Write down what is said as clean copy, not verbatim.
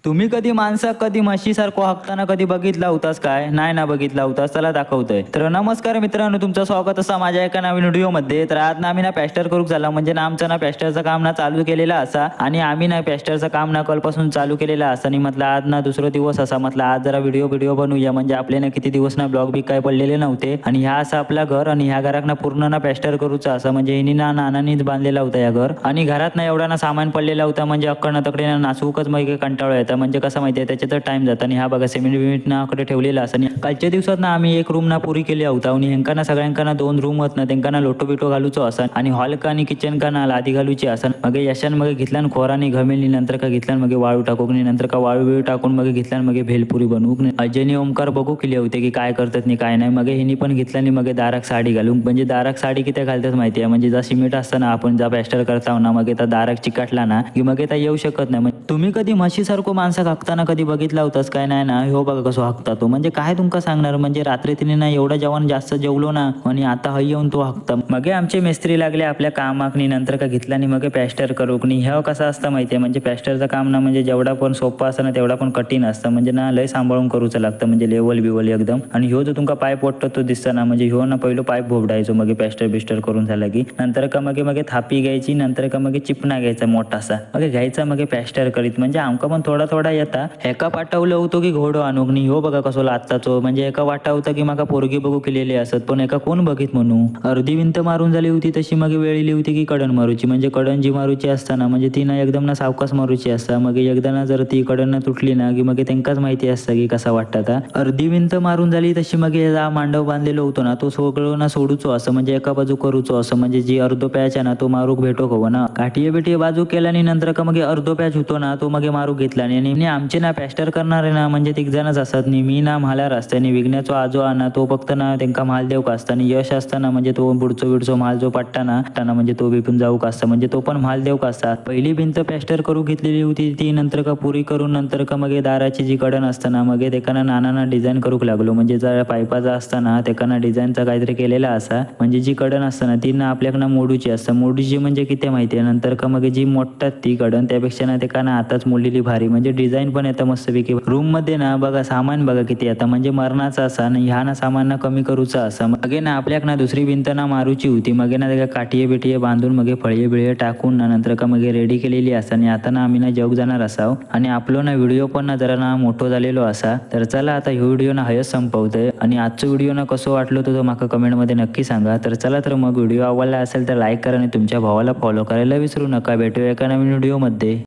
तुम्ही कधी माणसा कधी म्हशीसारखं हाकताना कधी बघितला होतास काय? नाही ना बघितला होतास, त्याला दाखवतोय. तर नमस्कार मित्रांनो, तुमचं स्वागत असं माझ्या एका नवीन व्हिडिओमध्ये. तर आज ना आम्ही ना पॅस्टर करूक झाला, म्हणजे ना आमचं ना पॅस्टरचं काम ना चालू केलेलं असा, आणि आम्ही ना पॅस्टरचं काम ना कलपासून चालू केलेलं असं. आणि म्हटलं आज ना दुसरा दिवस असा, म्हटलं आज जरा व्हिडिओ बनवूया, म्हणजे आपले ना किती दिवस ना ब्लॉग बी काय पडलेले नव्हते. आणि ह्या असं आपला घर, आणि ह्या घरात ना पूर्ण ना पॅस्टर करूचा असं, म्हणजे हिनी ना नानानीच बांधलेला होता या घर. आणि घरात ना एवढा ना सामान पडलेला होता, म्हणजे अक्कड तकडे ना नाचूकच मग कंटाळा येतात. म्हणजे कसं माहिती आहे, त्याच्यात टाइम जातं. आणि हा बघा सिमेंट बिमेंट ना कडे ठेवलेला असं. आणि कालच्या दिवसात ना आम्ही एक रूम ना पुरी केली होता, आणि ह्यांका ना सगळ्यांका ना 2 रूम होत ना, त्यांना ना लोटो बिटो घालूचो असं. आणि हॉल का आणि किचन का ना लादी घालूची असं. मग यशान मग घेतला खोरानी घमेली, नंतर का घेतला मग वाळू टाकूक, नंतर का वाळू बिळू टाकून मग घेतला मग भेलपुरी बनवूक. अजयनी ओमकार बघू केले होते की काय करतात नाही काय नाही. मग हिनी पण घेतला आणि मग दाराक साडी घालून, म्हणजे दाराक साडी किती घालतात माहिती आहे, म्हणजे जा सिमेंट असतं ना आपण जा पॅस्टर करताव ना, मग त्या दाराक चिकाटला ना की मग त्या येऊ शकत नाही. तुम्ही कधी म्हशीसारखं माणसं हाकताना कधी बघितला होतास काय? नाही ना, हो बघा कसं हाकता तो, म्हणजे काय तुमका सांगणार. म्हणजे रात्री तिने ना एवढा जेवण जास्त जेवलो ना, आणि आता हय येऊन तो हाकता. मग आमचे मिस्त्री लागले आपल्या कामाकनी, नंतर का घेतला आणि मग पॅस्टर करूक नाही. ह्या कसं असतं माहितीये, म्हणजे पॅस्टरचं काम ना म्हणजे जेवढा पण सोपं असतं ना तेवढा पण कठीण असतं. म्हणजे ना लय सांभाळून करूचं लागतं, म्हणजे लेवल बिवल एकदम. आणि ह्यो जो तुमका पाईप वाटतो तो दिसतं ना, म्हणजे ह्यो ना पहिलं पाईप भोबडायचो मग पॅस्टर बिस्टर करून झाला की, नंतर का मग थापी घ्यायची, नंतर का मग चिपना घ्यायचा मोठासा, मग घ्यायचा मग पॅस्टर करीत. म्हणजे आमका पण थोडा थोडा येता. एका पाठवलं होतो की घोडो आणूक नाही, हो बघा कसं लागताचो. म्हणजे एका वाटा होता की मग पोरगी बघू केलेली असत, पण एका कोण बघित म्हणू. अर्धी विंत मारून झाली होती तशी मग वेळीली होती की कडन मारूची. म्हणजे कडन जी मारूची असताना म्हणजे ती ना एकदम ना सावकाश मारूची असता. मग एकदा ना जर ती कडन ना तुटली ना की मग त्यांकाच माहिती असतं की कसा वाटतं. अर्धी विंत मारून झाली तशी मग जा मांडव बांधलेलो होतो ना तो सगळं ना सोडूचो असं, म्हणजे एका बाजू करूचो असं. म्हणजे जी अर्धो पॅच आहे ना तो मारूक भेटो खवं ना, काठीये बिठीये बाजू केला आणि नंतर का मग अर्धो पॅच होतो ना तो मग मारू घेतला. आणि आमचे ना पॅस्टर करणारे ना म्हणजे तिघ जणच असतात. मी ना म्हाल्यार असताना विघण्याचो आजो ना तो फक्त ना त्यांना माल देऊ का असता. आणि यश असताना म्हणजे तो बुडचो माल जो पट्टा ना म्हणजे तो विकून जाऊ का असता, म्हणजे तो पण माल देऊ का असता. पहिली भिंत पॅस्टर करू घेतलेली होती ती, नंतर का पुरी करून नंतर का मग दाराची जी कडन असताना मग तेकाना नानांना डिझाईन करूक लागलो. म्हणजे जर पाईपाचा असताना तेकाना डिझाईनचा काहीतरी केलेला असा. म्हणजे जी कडन असताना ती ना आपल्याकडनं मोडूची असतं. मोडूची म्हणजे किती माहिती आहे, नंतर का मग जी मोडतात ती कडन त्यापेक्षा ना तेकाना आताच मोडलेली भारी. म्हणजे डिझाईन पण येतं मस्तपैकी. रूम मध्ये ना बघा सामान बघा किती आता, म्हणजे मरणाचा असा आणि ह्या ना सामान ना कमी करूचा असा. मग ना आपल्याक ना दुसरी भिंत ना मारूची होती. मग ना त्या काठीये बिठीये बांधून मग फळीये बिळये टाकून ना नंतर का मग रेडी केलेली असा. आणि आता ना आम्ही ना जग जाणार असाव, आणि आपलो ना व्हिडिओ पण ना जरा ना मोठो झालेलो असा. तर चला आता ह्यो व्हिडिओ ना हयच संपवतोय. आणि आजचा व्हिडिओ ना कसं वाटलो तो माका कमेंटमध्ये नक्की सांगा. तर चला तर मग व्हिडिओ आवडला असेल तर लाईक करा, आणि तुमच्या भावाला फॉलो करायला विसरू नका. भेटूया एका नवीन व्हिडिओमध्ये.